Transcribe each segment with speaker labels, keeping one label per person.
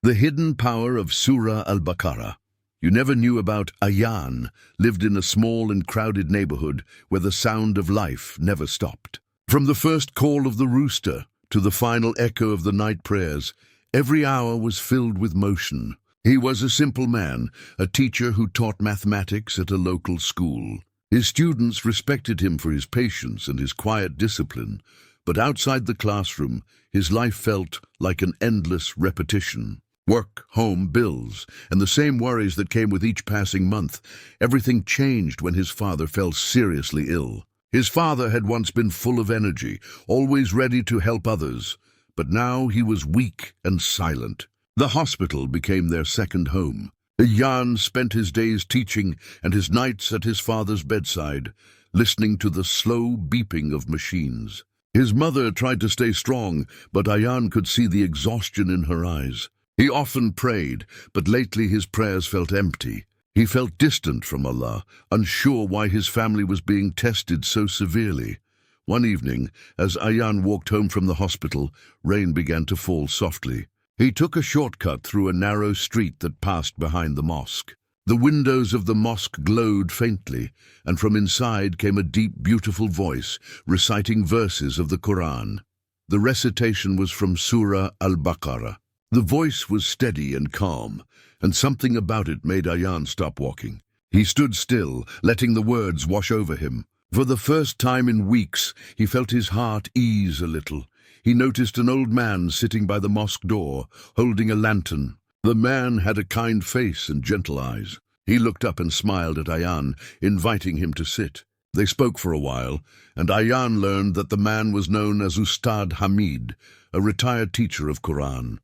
Speaker 1: The hidden power of Surah Al-Baqarah. You never knew about Ayaan, lived in a small and crowded neighborhood where the sound of life never stopped. From the first call of the rooster to the final echo of the night prayers, every hour was filled with motion. He was a simple man, a teacher who taught mathematics at a local school. His students respected him for his patience and his quiet discipline, but outside the classroom, his life felt like an endless repetition. Work, home, bills, and the same worries that came with each passing month. Everything changed when his father fell seriously ill. His father had once been full of energy, always ready to help others, but now he was weak and silent. The hospital became their second home. Ayaan spent his days teaching and his nights at his father's bedside, listening to the slow beeping of machines. His mother tried to stay strong, but Ayaan could see the exhaustion in her eyes. He often prayed, but lately his prayers felt empty. He felt distant from Allah, unsure why his family was being tested so severely. One evening, as Ayaan walked home from the hospital, rain began to fall softly. He took a shortcut through a narrow street that passed behind the mosque. The windows of the mosque glowed faintly, and from inside came a deep, beautiful voice, reciting verses of the Qur'an. The recitation was from Surah Al-Baqarah. The voice was steady and calm, and something about it made Ayaan stop walking. He stood still, letting the words wash over him. For the first time in weeks, he felt his heart ease a little. He noticed an old man sitting by the mosque door, holding a lantern. The man had a kind face and gentle eyes. He looked up and smiled at Ayaan, inviting him to sit. They spoke for a while, and Ayaan learned that the man was known as Ustad Hamid, a retired teacher of Qur'an.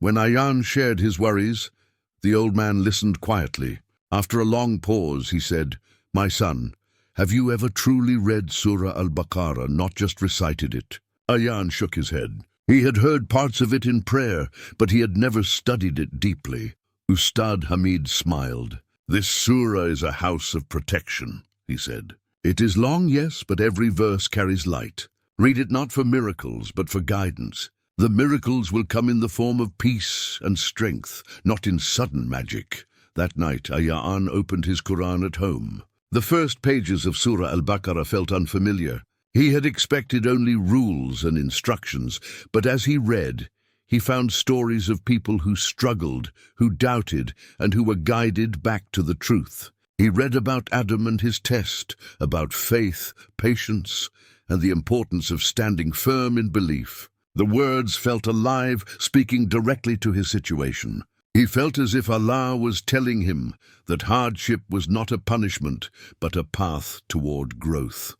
Speaker 1: When Ayaan shared his worries, the old man listened quietly. After a long pause, he said, "My son, have you ever truly read Surah Al-Baqarah, not just recited it?" Ayaan shook his head. He had heard parts of it in prayer, but he had never studied it deeply. Ustad Hamid smiled. "This surah is a house of protection," he said. "It is long, yes, but every verse carries light. Read it not for miracles, but for guidance. The miracles will come in the form of peace and strength, not in sudden magic." That night, Ayaan opened his Qur'an at home. The first pages of Surah Al-Baqarah felt unfamiliar. He had expected only rules and instructions, but as he read, he found stories of people who struggled, who doubted, and who were guided back to the truth. He read about Adam and his test, about faith, patience, and the importance of standing firm in belief. The words felt alive, speaking directly to his situation. He felt as if Allah was telling him that hardship was not a punishment, but a path toward growth.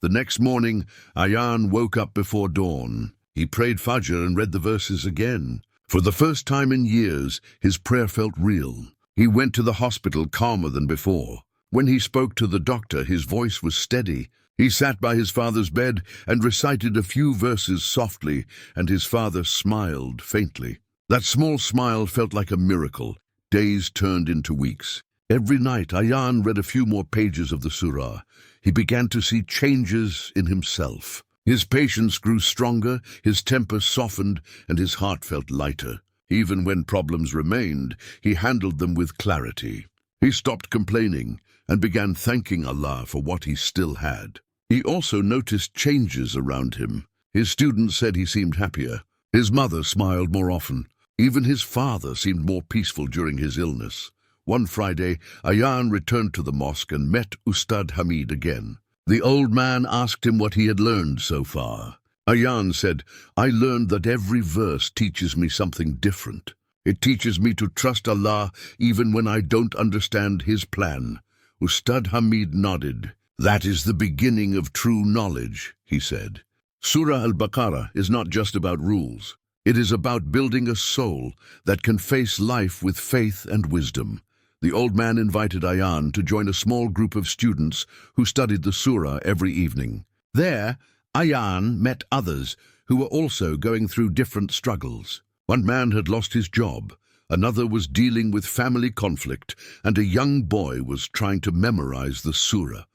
Speaker 1: The next morning, Ayaan woke up before dawn. He prayed Fajr and read the verses again. For the first time in years, his prayer felt real. He went to the hospital calmer than before. When he spoke to the doctor, his voice was steady. He sat by his father's bed and recited a few verses softly, and his father smiled faintly. That small smile felt like a miracle. Days turned into weeks. Every night, Ayaan read a few more pages of the surah. He began to see changes in himself. His patience grew stronger, his temper softened, and his heart felt lighter. Even when problems remained, he handled them with clarity. He stopped complaining and began thanking Allah for what he still had. He also noticed changes around him. His students said he seemed happier. His mother smiled more often. Even his father seemed more peaceful during his illness. One Friday, Ayaan returned to the mosque and met Ustad Hamid again. The old man asked him what he had learned so far. Ayaan said, "I learned that every verse teaches me something different. It teaches me to trust Allah even when I don't understand His plan." Ustad Hamid nodded. "That is the beginning of true knowledge," he said. Surah Al-Baqarah is not just about rules. It is about building a soul that can face life with faith and wisdom. The old man invited Ayaan to join a small group of students who studied the surah every evening. There, Ayaan met others who were also going through different struggles. One man had lost his job, another was dealing with family conflict, and a young boy was trying to memorize the surah.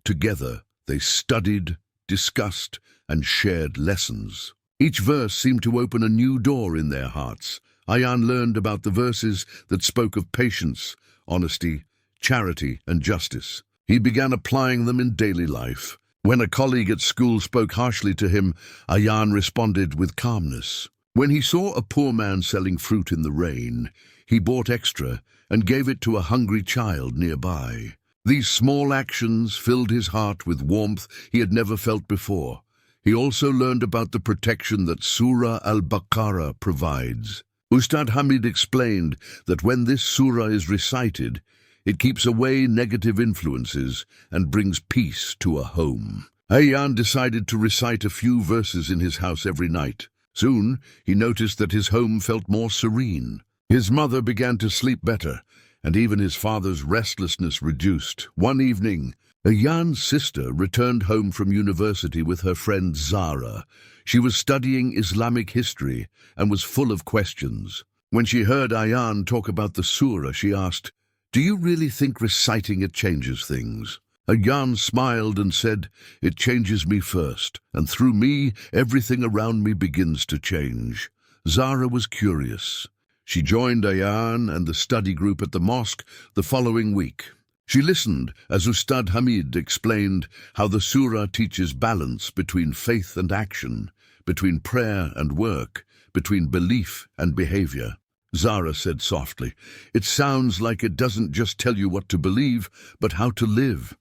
Speaker 1: Together, they studied, discussed, and shared lessons. Each verse seemed to open a new door in their hearts. Ayan learned about the verses that spoke of patience, honesty, charity, and justice. He began applying them in daily life. When a colleague at school spoke harshly to him, Ayan responded with calmness. When he saw a poor man selling fruit in the rain, he bought extra and gave it to a hungry child nearby. These small actions filled his heart with warmth he had never felt before. He also learned about the protection that Surah Al-Baqarah provides. Ustad Hamid explained that when this surah is recited, it keeps away negative influences and brings peace to a home. Ayan decided to recite a few verses in his house every night. Soon, he noticed that his home felt more serene. His mother began to sleep better, and even his father's restlessness reduced. One evening, Ayan's sister returned home from university with her friend Zara. She was studying Islamic history and was full of questions. When she heard Ayan talk about the surah, she asked, "Do you really think reciting it changes things?" Ayan smiled and said, "It changes me first, and through me, everything around me begins to change." Zara was curious. She joined Ayan and the study group at the mosque the following week. She listened as Ustad Hamid explained how the surah teaches balance between faith and action, between prayer and work, between belief and behavior. Zara said softly, "It sounds like it doesn't just tell you what to believe, but how to live."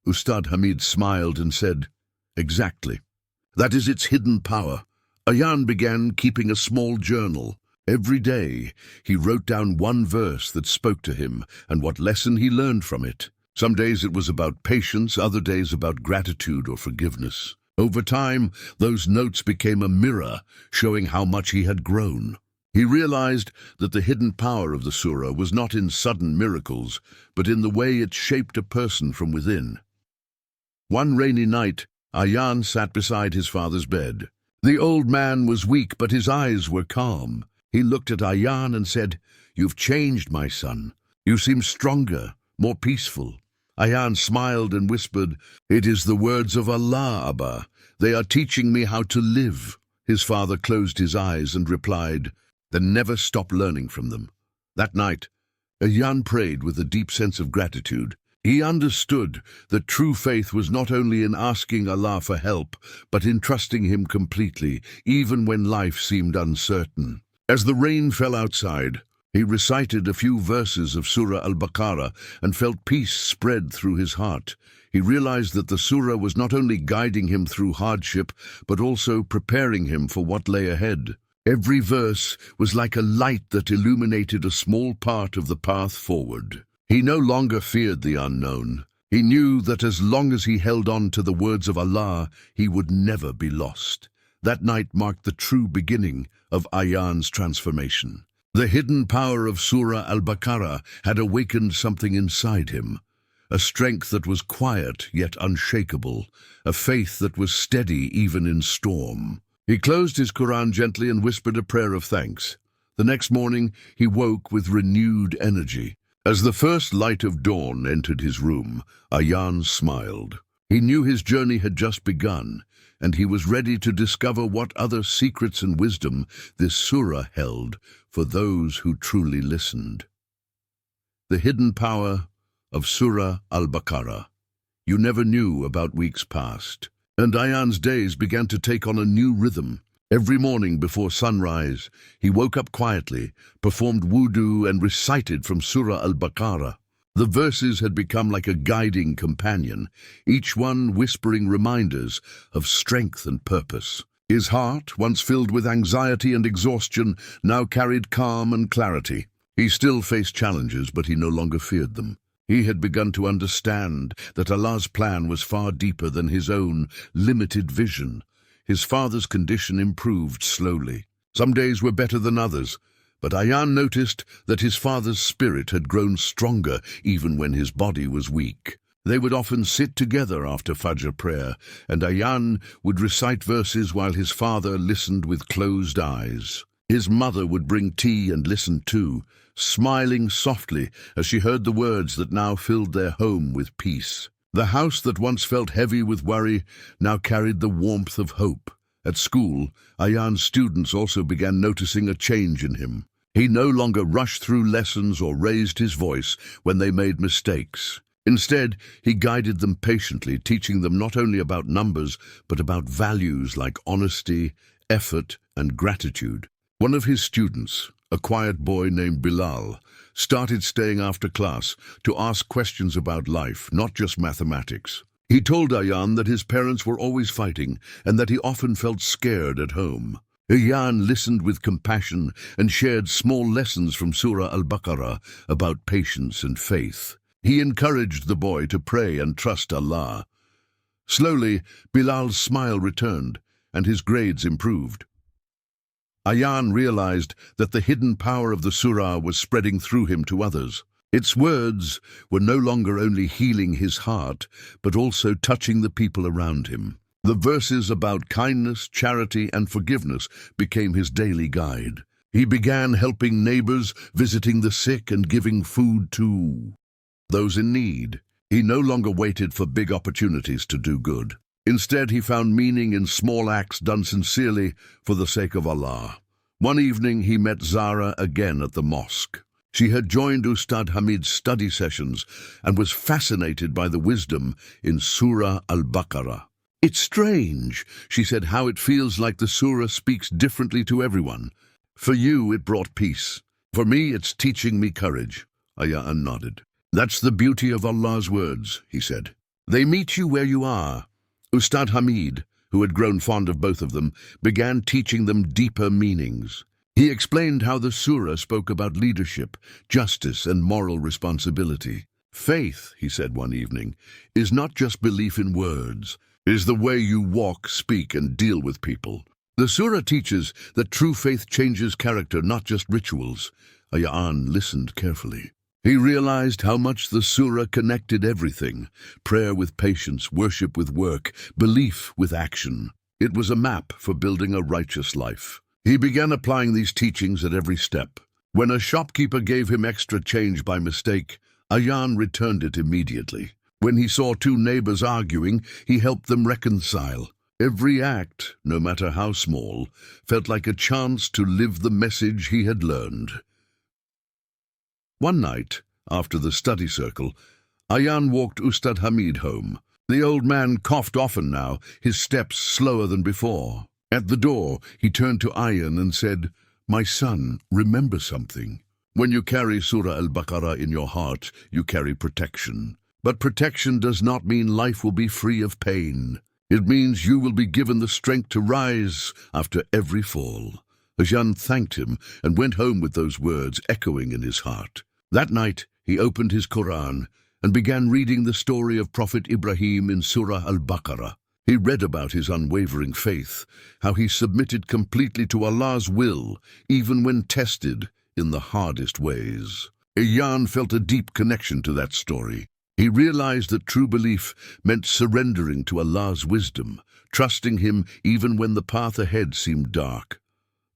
Speaker 1: Ustad Hamid smiled and said, "Exactly. That is its hidden power." Ayan began keeping a small journal. Every day, he wrote down one verse that spoke to him and what lesson he learned from it. Some days it was about patience, other days about gratitude or forgiveness. Over time, those notes became a mirror, showing how much he had grown. He realized that the hidden power of the surah was not in sudden miracles, but in the way it shaped a person from within. One rainy night, Ayan sat beside his father's bed. The old man was weak, but his eyes were calm. He looked at Ayan and said, "You've changed, my son. You seem stronger, more peaceful." Ayan smiled and whispered, "It is the words of Allah, Abba. They are teaching me how to live." His father closed his eyes and replied, "Then never stop learning from them." That night, Ayan prayed with a deep sense of gratitude. He understood that true faith was not only in asking Allah for help, but in trusting Him completely, even when life seemed uncertain. As the rain fell outside, he recited a few verses of Surah Al-Baqarah and felt peace spread through his heart. He realized that the surah was not only guiding him through hardship, but also preparing him for what lay ahead. Every verse was like a light that illuminated a small part of the path forward. He no longer feared the unknown. He knew that as long as he held on to the words of Allah, he would never be lost. That night marked the true beginning of Ayan's transformation. The hidden power of Surah Al-Baqarah had awakened something inside him, a strength that was quiet yet unshakable, a faith that was steady even in storm. He closed his Qur'an gently and whispered a prayer of thanks. The next morning, he woke with renewed energy. As the first light of dawn entered his room, Ayan smiled. He knew his journey had just begun, and he was ready to discover what other secrets and wisdom this surah held for those who truly listened. The hidden power of Surah Al-Baqarah. You never knew about weeks past, and Ayan's days began to take on a new rhythm. Every morning before sunrise, he woke up quietly, performed wudu, and recited from Surah Al-Baqarah. The verses had become like a guiding companion, each one whispering reminders of strength and purpose. His heart, once filled with anxiety and exhaustion, now carried calm and clarity. He still faced challenges, but he no longer feared them. He had begun to understand that Allah's plan was far deeper than his own limited vision. His father's condition improved slowly. Some days were better than others, but Ayan noticed that his father's spirit had grown stronger even when his body was weak. They would often sit together after Fajr prayer, and Ayan would recite verses while his father listened with closed eyes. His mother would bring tea and listen too, smiling softly as she heard the words that now filled their home with peace. The house that once felt heavy with worry now carried the warmth of hope. At school, Ayan's students also began noticing a change in him. He no longer rushed through lessons or raised his voice when they made mistakes. Instead, he guided them patiently, teaching them not only about numbers, but about values like honesty, effort, and gratitude. One of his students, a quiet boy named Bilal, started staying after class to ask questions about life, not just mathematics. He told Ayan that his parents were always fighting and that he often felt scared at home. Ayan listened with compassion and shared small lessons from Surah Al-Baqarah about patience and faith. He encouraged the boy to pray and trust Allah. Slowly, Bilal's smile returned and his grades improved. Ayan realized that the hidden power of the surah was spreading through him to others. Its words were no longer only healing his heart, but also touching the people around him. The verses about kindness, charity, and forgiveness became his daily guide. He began helping neighbors, visiting the sick, and giving food to those in need. He no longer waited for big opportunities to do good. Instead, he found meaning in small acts done sincerely for the sake of Allah. One evening, he met Zara again at the mosque. She had joined Ustad Hamid's study sessions and was fascinated by the wisdom in Surah Al-Baqarah. "It's strange," she said, "how it feels like the surah speaks differently to everyone. For you, it brought peace. For me, it's teaching me courage." Ayan nodded. "That's the beauty of Allah's words," he said. "They meet you where you are." Ustad Hamid, who had grown fond of both of them, began teaching them deeper meanings. He explained how the surah spoke about leadership, justice, and moral responsibility. "Faith," he said one evening, "is not just belief in words. It is the way you walk, speak, and deal with people." The surah teaches that true faith changes character, not just rituals. Ayan listened carefully. He realized how much the surah connected everything: prayer with patience, worship with work, belief with action. It was a map for building a righteous life. He began applying these teachings at every step. When a shopkeeper gave him extra change by mistake, Ayan returned it immediately. When he saw two neighbors arguing, he helped them reconcile. Every act, no matter how small, felt like a chance to live the message he had learned. One night, after the study circle, Ayan walked Ustad Hamid home. The old man coughed often now, his steps slower than before. At the door, he turned to Ayan and said, "My son, remember something. When you carry Surah Al-Baqarah in your heart, you carry protection. But protection does not mean life will be free of pain. It means you will be given the strength to rise after every fall." Ayan thanked him and went home with those words echoing in his heart. That night, he opened his Qur'an and began reading the story of Prophet Ibrahim in Surah Al-Baqarah. He read about his unwavering faith, how he submitted completely to Allah's will, even when tested in the hardest ways. Ayan felt a deep connection to that story. He realized that true belief meant surrendering to Allah's wisdom, trusting Him even when the path ahead seemed dark.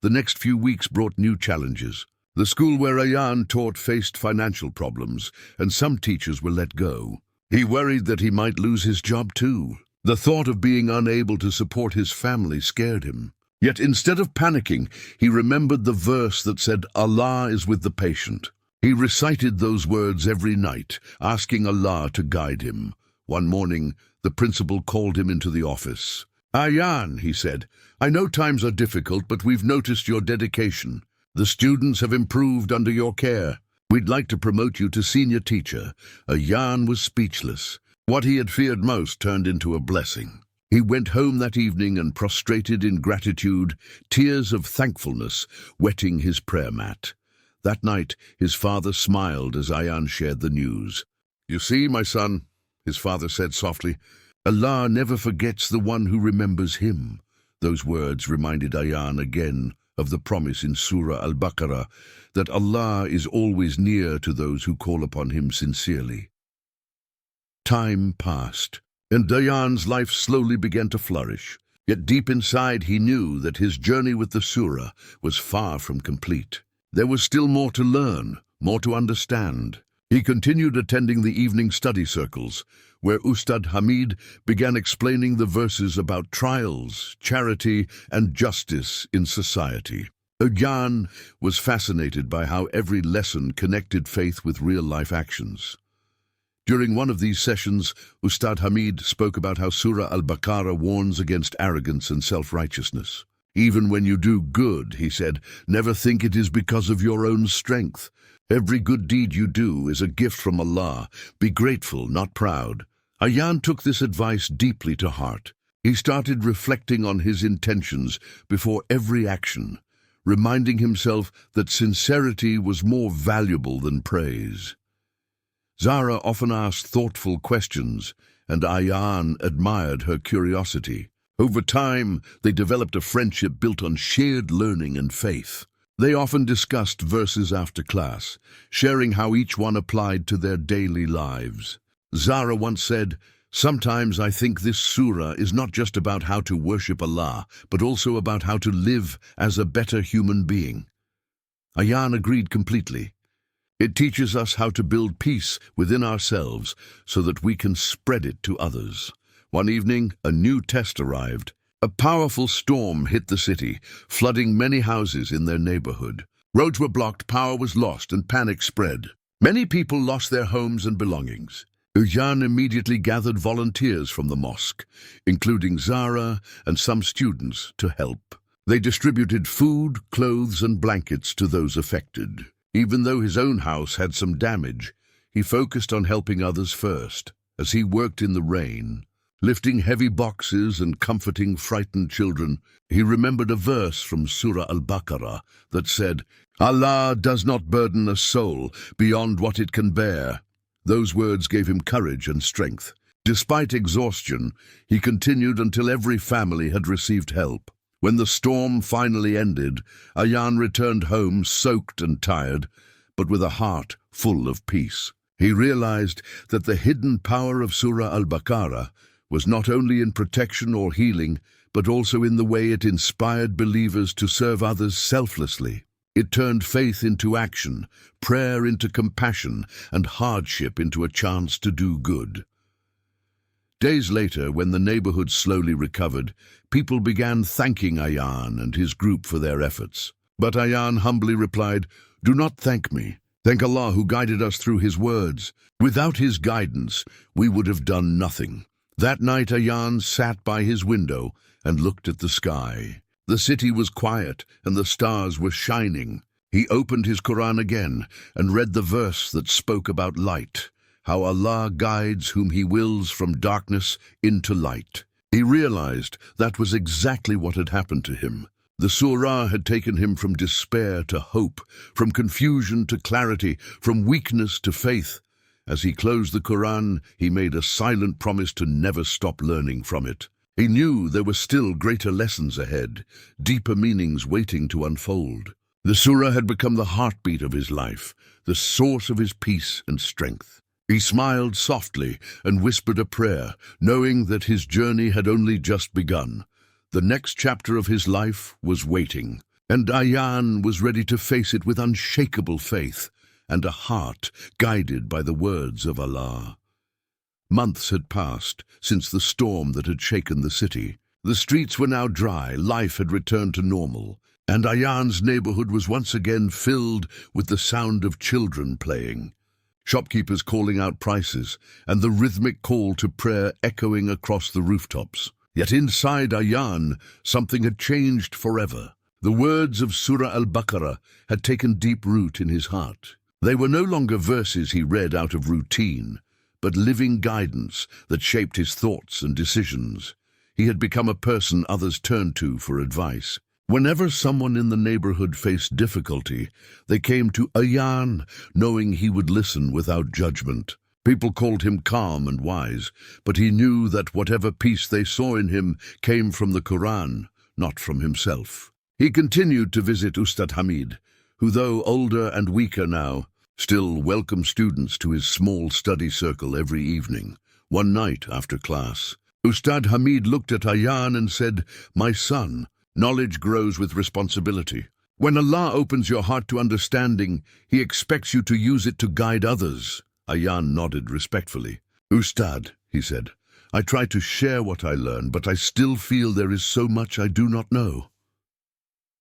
Speaker 1: The next few weeks brought new challenges. The school where Ayan taught faced financial problems, and some teachers were let go. He worried that he might lose his job too. The thought of being unable to support his family scared him. Yet instead of panicking, he remembered the verse that said, "Allah is with the patient." He recited those words every night, asking Allah to guide him. One morning, the principal called him into the office. "Ayan," he said, "I know times are difficult, but we've noticed your dedication. The students have improved under your care. We'd like to promote you to senior teacher." Ayan was speechless. What he had feared most turned into a blessing. He went home that evening and prostrated in gratitude, tears of thankfulness wetting his prayer mat. That night, his father smiled as Ayan shared the news. "You see, my son," his father said softly, "Allah never forgets the one who remembers him." Those words reminded Ayan again of the promise in Surah Al-Baqarah that Allah is always near to those who call upon Him sincerely. Time passed, and Ayan's life slowly began to flourish. Yet deep inside he knew that his journey with the surah was far from complete. There was still more to learn, more to understand. He continued attending the evening study circles, where Ustad Hamid began explaining the verses about trials, charity, and justice in society. Ayaan was fascinated by how every lesson connected faith with real-life actions. During one of these sessions, Ustad Hamid spoke about how Surah Al-Baqarah warns against arrogance and self-righteousness. Even when you do good, he said, never think it is because of your own strength. Every good deed you do is a gift from Allah. Be grateful, not proud. Ayaan took this advice deeply to heart. He started reflecting on his intentions before every action, reminding himself that sincerity was more valuable than praise. Zara often asked thoughtful questions, and Ayaan admired her curiosity. Over time, they developed a friendship built on shared learning and faith. They often discussed verses after class, sharing how each one applied to their daily lives. Zara once said, "Sometimes I think this surah is not just about how to worship Allah, but also about how to live as a better human being." Ayaan agreed completely. It teaches us how to build peace within ourselves so that we can spread it to others. One evening, a new test arrived. A powerful storm hit the city, flooding many houses in their neighborhood. Roads were blocked, power was lost, and panic spread. Many people lost their homes and belongings. Ayaan immediately gathered volunteers from the mosque, including Zara and some students, to help. They distributed food, clothes, and blankets to those affected. Even though his own house had some damage, he focused on helping others first. As he worked in the rain, lifting heavy boxes and comforting frightened children, he remembered a verse from Surah Al-Baqarah that said, "Allah does not burden a soul beyond what it can bear." Those words gave him courage and strength. Despite exhaustion, he continued until every family had received help. When the storm finally ended, Ayaan returned home soaked and tired, but with a heart full of peace. He realized that the hidden power of Surah Al-Baqarah was not only in protection or healing, but also in the way it inspired believers to serve others selflessly. It turned faith into action, prayer into compassion, and hardship into a chance to do good. Days later, when the neighborhood slowly recovered, people began thanking Ayaan and his group for their efforts. But Ayaan humbly replied, "Do not thank me. Thank Allah who guided us through His words. Without His guidance, we would have done nothing." That night, Ayaan sat by his window and looked at the sky. The city was quiet and the stars were shining. He opened his Qur'an again and read the verse that spoke about light, how Allah guides whom He wills from darkness into light. He realized that was exactly what had happened to him. The surah had taken him from despair to hope, from confusion to clarity, from weakness to faith. As he closed the Qur'an, he made a silent promise to never stop learning from it. He knew there were still greater lessons ahead, deeper meanings waiting to unfold. The surah had become the heartbeat of his life, the source of his peace and strength. He smiled softly and whispered a prayer, knowing that his journey had only just begun. The next chapter of his life was waiting, and Ayaan was ready to face it with unshakable faith and a heart guided by the words of Allah. Months had passed since the storm that had shaken the city. The streets were now dry, life had returned to normal, and Ayaan's neighborhood was once again filled with the sound of children playing, shopkeepers calling out prices, and the rhythmic call to prayer echoing across the rooftops. Yet inside Ayaan, something had changed forever. The words of Surah Al-Baqarah had taken deep root in his heart. They were no longer verses he read out of routine, but living guidance that shaped his thoughts and decisions. He had become a person others turned to for advice. Whenever someone in the neighborhood faced difficulty, they came to Ayaan, knowing he would listen without judgment. People called him calm and wise, but he knew that whatever peace they saw in him came from the Qur'an, not from himself. He continued to visit Ustad Hamid, who, though older and weaker now, still welcomed students to his small study circle every evening. One night after class, Ustad Hamid looked at Ayaan and said, "My son, knowledge grows with responsibility. When Allah opens your heart to understanding, He expects you to use it to guide others. Ayaan nodded respectfully. Ustad, he said, I try to share what I learn, but I still feel there is so much I do not know.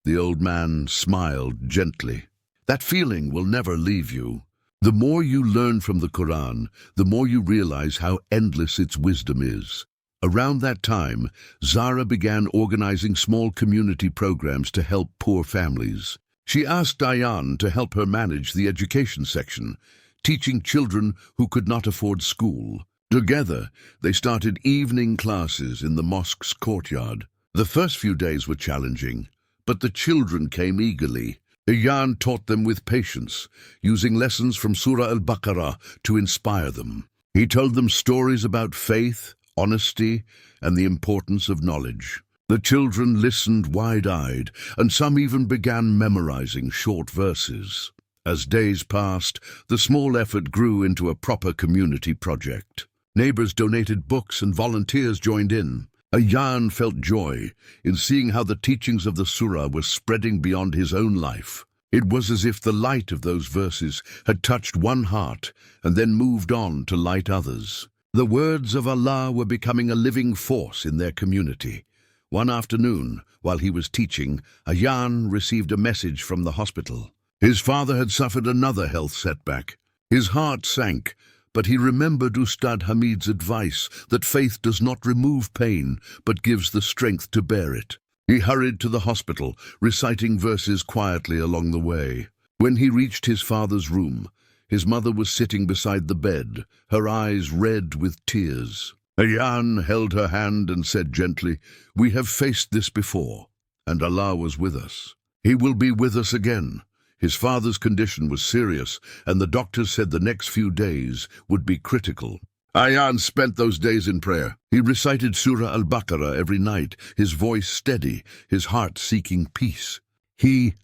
Speaker 1: The old man smiled gently. That feeling will never leave you. The more you learn from the Qur'an, the more you realize how endless its wisdom is. Around that time, Zara began organizing small community programs to help poor families. She asked Ayaan to help her manage the education section, teaching children who could not afford school. Together, they started evening classes in the mosque's courtyard. The first few days were challenging, but the children came eagerly. Ayaan taught them with patience, using lessons from Surah Al-Baqarah to inspire them. He told them stories about faith, honesty, and the importance of knowledge. The children listened wide-eyed, and some even began memorizing short verses. As days passed, the small effort grew into a proper community project. Neighbors donated books and volunteers joined in. Ayaan felt joy in seeing how the teachings of the surah were spreading beyond his own life. It was as if the light of those verses had touched one heart and then moved on to light others. The words of Allah were becoming a living force in their community. One afternoon, while he was teaching, Ayaan received a message from the hospital. His father had suffered another health setback. His heart sank, but he remembered Ustad Hamid's advice that faith does not remove pain, but gives the strength to bear it. He hurried to the hospital, reciting verses quietly along the way. When he reached his father's room, his mother was sitting beside the bed, her eyes red with tears. Ayaan held her hand and said gently, "We have faced this before, and Allah was with us. He will be with us again." His father's condition was serious, and the doctors said the next few days would be critical. Ayaan spent those days in prayer. He recited Surah Al-Baqarah every night, his voice steady, his heart seeking peace. He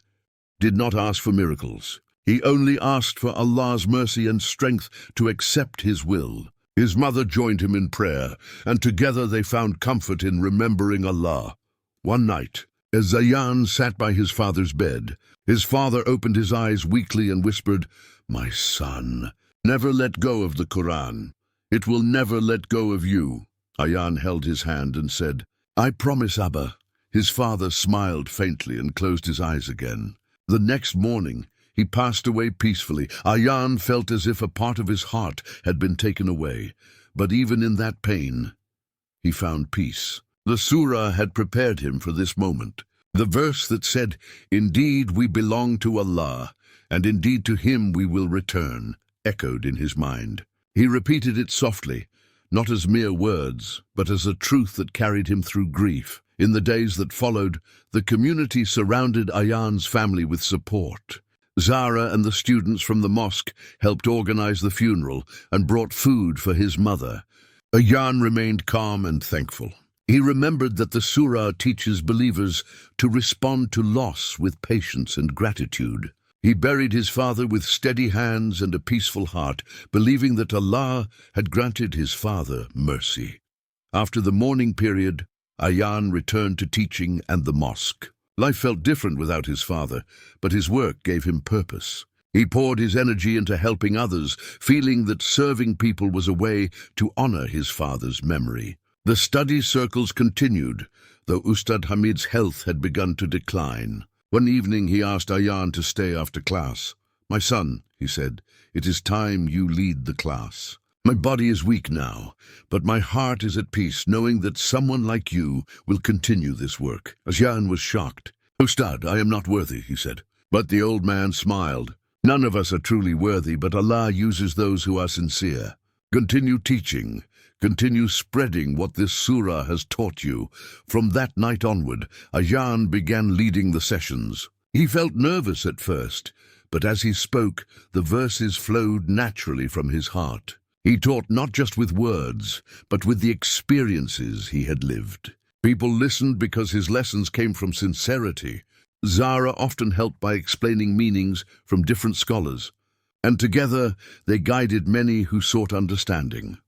Speaker 1: did not ask for miracles. He only asked for Allah's mercy and strength to accept His will. His mother joined him in prayer, and together they found comfort in remembering Allah. One night, as Ayaan sat by his father's bed, his father opened his eyes weakly and whispered, "My son, never let go of the Qur'an. It will never let go of you." Ayaan held his hand and said, "I promise, Abba." His father smiled faintly and closed his eyes again. The next morning, he passed away peacefully. Ayaan felt as if a part of his heart had been taken away, but even in that pain, he found peace. The surah had prepared him for this moment. The verse that said, "Indeed we belong to Allah, and indeed to Him we will return," echoed in his mind. He repeated it softly, not as mere words, but as a truth that carried him through grief. In the days that followed, the community surrounded Ayaan's family with support. Zara and the students from the mosque helped organize the funeral and brought food for his mother. Ayaan remained calm and thankful. He remembered that the surah teaches believers to respond to loss with patience and gratitude. He buried his father with steady hands and a peaceful heart, believing that Allah had granted his father mercy. After the mourning period, Ayaan returned to teaching and the mosque. Life felt different without his father, but his work gave him purpose. He poured his energy into helping others, feeling that serving people was a way to honor his father's memory. The study circles continued, though Ustad Hamid's health had begun to decline. One evening he asked Ayaan to stay after class. "My son," he said, "it is time you lead the class. My body is weak now, but my heart is at peace knowing that someone like you will continue this work." Ayaan was shocked. "Ustad, I am not worthy," he said. But the old man smiled. "None of us are truly worthy, but Allah uses those who are sincere. Continue teaching. Continue spreading what this surah has taught you." From that night onward, Ayaan began leading the sessions. He felt nervous at first, but as he spoke, the verses flowed naturally from his heart. He taught not just with words, but with the experiences he had lived. People listened because his lessons came from sincerity. Zara often helped by explaining meanings from different scholars, and together they guided many who sought understanding.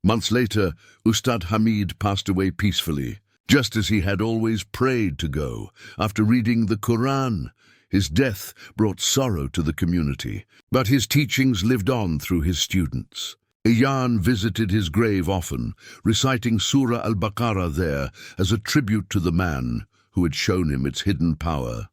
Speaker 1: Months later, Ustad Hamid passed away peacefully, just as he had always prayed to go. After reading the Qur'an, His death brought sorrow to the community, but his teachings lived on through his students. Ayat visited his grave often, reciting Surah Al-Baqarah there as a tribute to the man who had shown him its hidden power.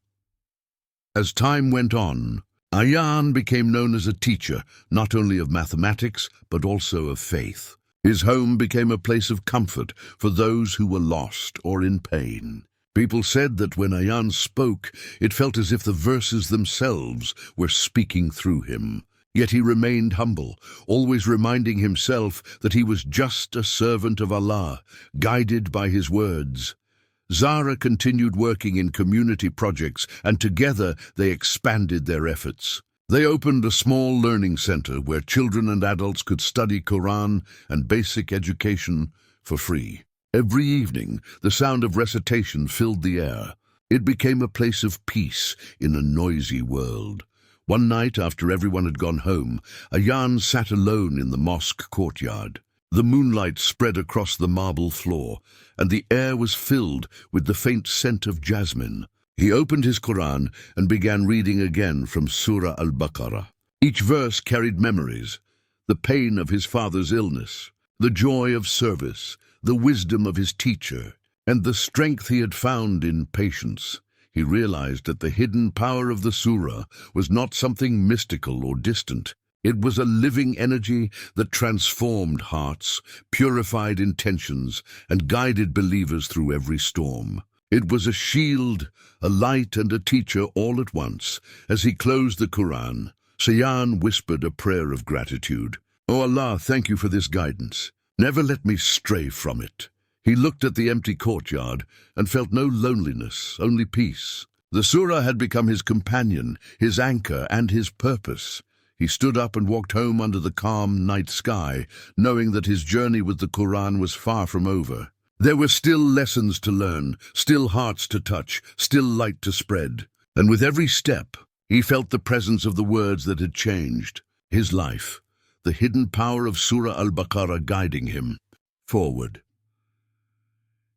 Speaker 1: As time went on, Ayat became known as a teacher, not only of mathematics, but also of faith. His home became a place of comfort for those who were lost or in pain. People said that when Ayat spoke, it felt as if the verses themselves were speaking through him. Yet he remained humble, always reminding himself that he was just a servant of Allah, guided by his words. Zara continued working in community projects, and together they expanded their efforts. They opened a small learning center where children and adults could study Qur'an and basic education for free. Every evening, the sound of recitation filled the air. It became a place of peace in a noisy world. One night, after everyone had gone home, Ayat sat alone in the mosque courtyard. The moonlight spread across the marble floor, and the air was filled with the faint scent of jasmine. He opened his Qur'an and began reading again from Surah Al-Baqarah. Each verse carried memories: the pain of his father's illness, the joy of service, the wisdom of his teacher, and the strength he had found in patience. He realized that the hidden power of the surah was not something mystical or distant. It was a living energy that transformed hearts, purified intentions, and guided believers through every storm. It was a shield, a light, and a teacher all at once. As he closed the Qur'an, Shaytaan whispered a prayer of gratitude. "O Allah, thank you for this guidance. Never let me stray from it." He looked at the empty courtyard and felt no loneliness, only peace. The surah had become his companion, his anchor, and his purpose. He stood up and walked home under the calm night sky, knowing that his journey with the Qur'an was far from over. There were still lessons to learn, still hearts to touch, still light to spread. And with every step, he felt the presence of the words that had changed his life, the hidden power of Surah Al-Baqarah guiding him forward.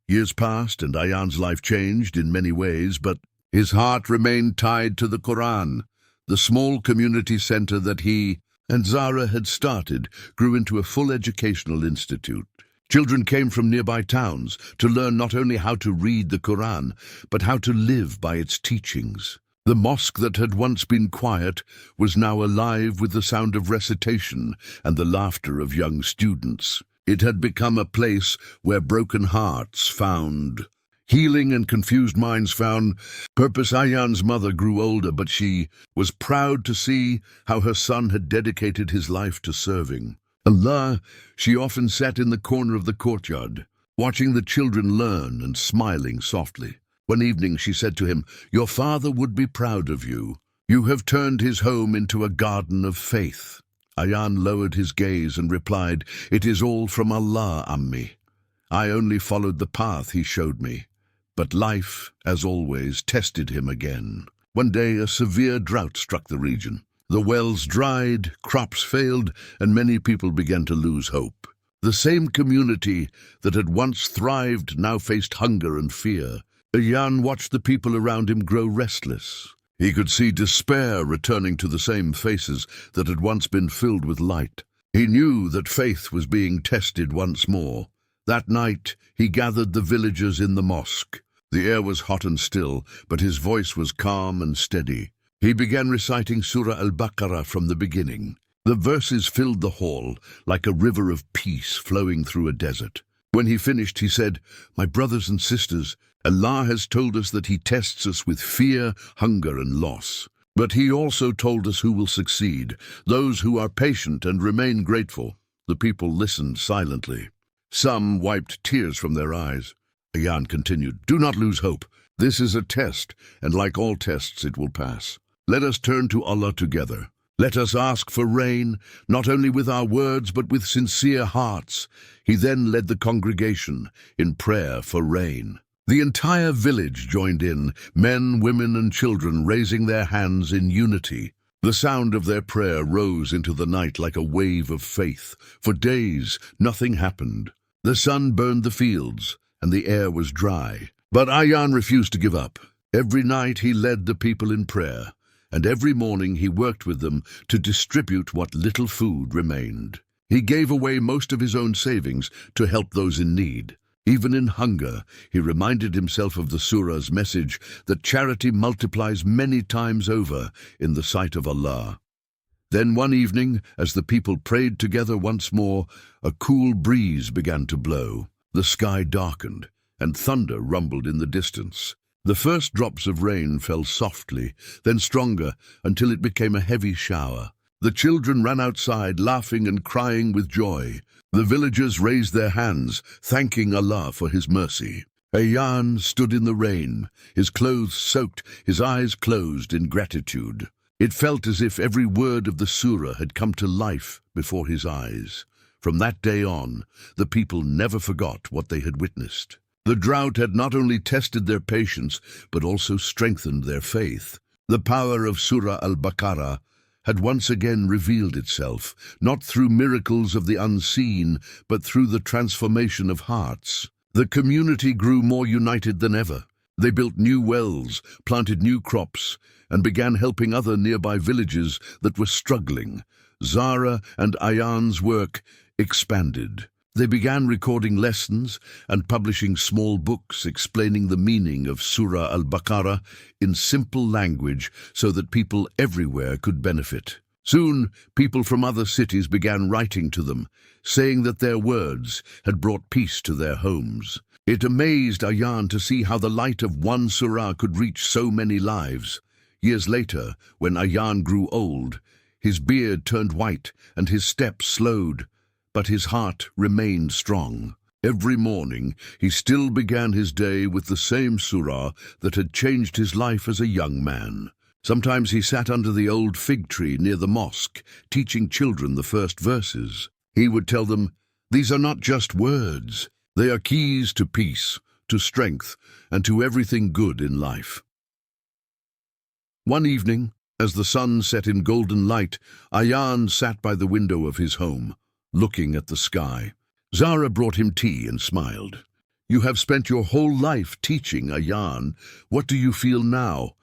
Speaker 1: Years passed and Ayat's life changed in many ways, but his heart remained tied to the Qur'an. The small community center that he and Zara had started grew into a full educational institute. Children came from nearby towns to learn not only how to read the Qur'an, but how to live by its teachings. The mosque that had once been quiet was now alive with the sound of recitation and the laughter of young students. It had become a place where broken hearts found healing and confused minds found purpose. Ayat's mother grew older, but she was proud to see how her son had dedicated his life to serving Allah. She often sat in the corner of the courtyard, watching the children learn and smiling softly. One evening she said to him, "Your father would be proud of you. You have turned his home into a garden of faith." Ayat lowered his gaze and replied, "It is all from Allah, Ammi. I only followed the path he showed me." But life, as always, tested him again. One day a severe drought struck the region. The wells dried, crops failed, and many people began to lose hope. The same community that had once thrived now faced hunger and fear. Ayat watched the people around him grow restless. He could see despair returning to the same faces that had once been filled with light. He knew that faith was being tested once more. That night he gathered the villagers in the mosque. The air was hot and still, but his voice was calm and steady. He began reciting Surah Al-Baqarah from the beginning. The verses filled the hall like a river of peace flowing through a desert. When he finished, he said, "My brothers and sisters, Allah has told us that He tests us with fear, hunger, and loss. But He also told us who will succeed, those who are patient and remain grateful." The people listened silently. Some wiped tears from their eyes. Ayat continued, "Do not lose hope. This is a test, and like all tests, it will pass. Let us turn to Allah together. Let us ask for rain, not only with our words, but with sincere hearts." He then led the congregation in prayer for rain. The entire village joined in, men, women, and children raising their hands in unity. The sound of their prayer rose into the night like a wave of faith. For days, nothing happened. The sun burned the fields, and the air was dry. But Ayat refused to give up. Every night he led the people in prayer, and every morning he worked with them to distribute what little food remained. He gave away most of his own savings to help those in need. Even in hunger, he reminded himself of the surah's message that charity multiplies many times over in the sight of Allah. Then one evening, as the people prayed together once more, a cool breeze began to blow. The sky darkened, and thunder rumbled in the distance. The first drops of rain fell softly, then stronger, until it became a heavy shower. The children ran outside, laughing and crying with joy. The villagers raised their hands, thanking Allah for His mercy. Ayat stood in the rain, his clothes soaked, his eyes closed in gratitude. It felt as if every word of the surah had come to life before his eyes. From that day on, the people never forgot what they had witnessed. The drought had not only tested their patience, but also strengthened their faith. The power of Surah Al-Baqarah had once again revealed itself, not through miracles of the unseen, but through the transformation of hearts. The community grew more united than ever. They built new wells, planted new crops, and began helping other nearby villages that were struggling. Zara and Ayat's work expanded. They began recording lessons and publishing small books explaining the meaning of Surah Al-Baqarah in simple language so that people everywhere could benefit. Soon, people from other cities began writing to them, saying that their words had brought peace to their homes. It amazed Ayat to see how the light of one surah could reach so many lives. Years later, when Ayat grew old, his beard turned white and his steps slowed, but his heart remained strong. Every morning, he still began his day with the same surah that had changed his life as a young man. Sometimes he sat under the old fig tree near the mosque, teaching children the first verses. He would tell them, "These are not just words. They are keys to peace, to strength, and to everything good in life." One evening, as the sun set in golden light, Ayat sat by the window of his home, looking at the sky. Zara brought him tea and smiled. "You have spent your whole life teaching, Ayat. What do you feel now?"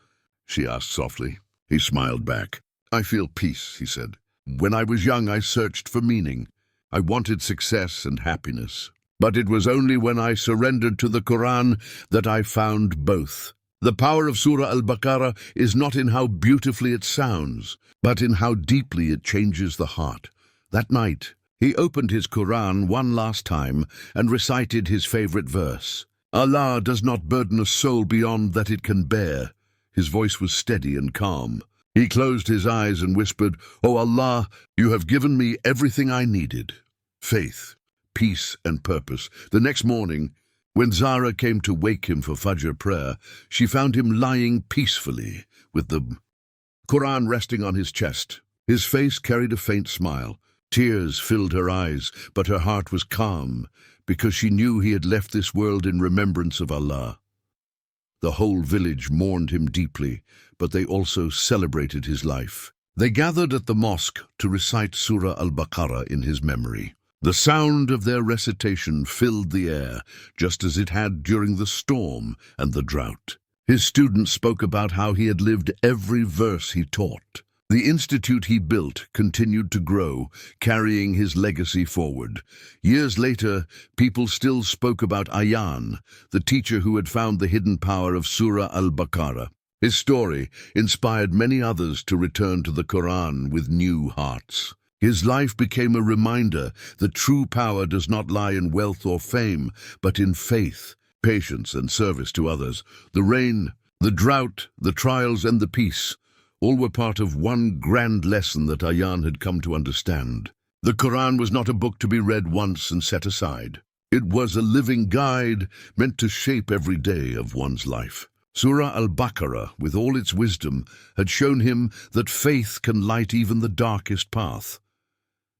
Speaker 1: she asked softly. He smiled back. "I feel peace," he said. "When I was young, I searched for meaning. I wanted success and happiness. But it was only when I surrendered to the Qur'an that I found both. The power of Surah Al-Baqarah is not in how beautifully it sounds, but in how deeply it changes the heart." That night, he opened his Qur'an one last time and recited his favorite verse. "Allah does not burden a soul beyond that it can bear." His voice was steady and calm. He closed his eyes and whispered, "O Allah, you have given me everything I needed. Faith, peace and purpose." The next morning, when Zara came to wake him for Fajr prayer, she found him lying peacefully with the Qur'an resting on his chest. His face carried a faint smile. Tears filled her eyes, but her heart was calm because she knew he had left this world in remembrance of Allah. The whole village mourned him deeply, but they also celebrated his life. They gathered at the mosque to recite Surah Al-Baqarah in his memory. The sound of their recitation filled the air, just as it had during the storm and the drought. His students spoke about how he had lived every verse he taught. The institute he built continued to grow, carrying his legacy forward. Years later, people still spoke about Ayat, the teacher who had found the hidden power of Surah Al-Baqarah. His story inspired many others to return to the Qur'an with new hearts. His life became a reminder that true power does not lie in wealth or fame, but in faith, patience, and service to others. The rain, the drought, the trials, and the peace all were part of one grand lesson that Ayat had come to understand. The Qur'an was not a book to be read once and set aside. It was a living guide meant to shape every day of one's life. Surah Al-Baqarah, with all its wisdom, had shown him that faith can light even the darkest path.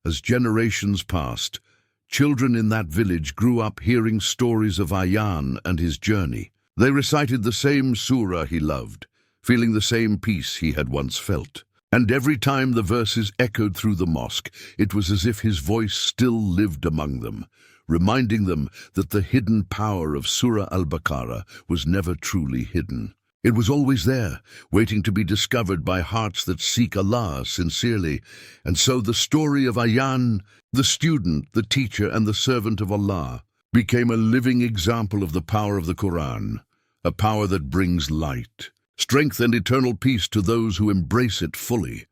Speaker 1: As generations passed, children in that village grew up hearing stories of Ayat and his journey. They recited the same surah he loved, feeling the same peace he had once felt. And every time the verses echoed through the mosque, it was as if his voice still lived among them, reminding them that the hidden power of Surah Al-Baqarah was never truly hidden. It was always there, waiting to be discovered by hearts that seek Allah sincerely. And so the story of Ayat, the student, the teacher, and the servant of Allah, became a living example of the power of the Qur'an, a power that brings light, strength, and eternal peace to those who embrace it fully.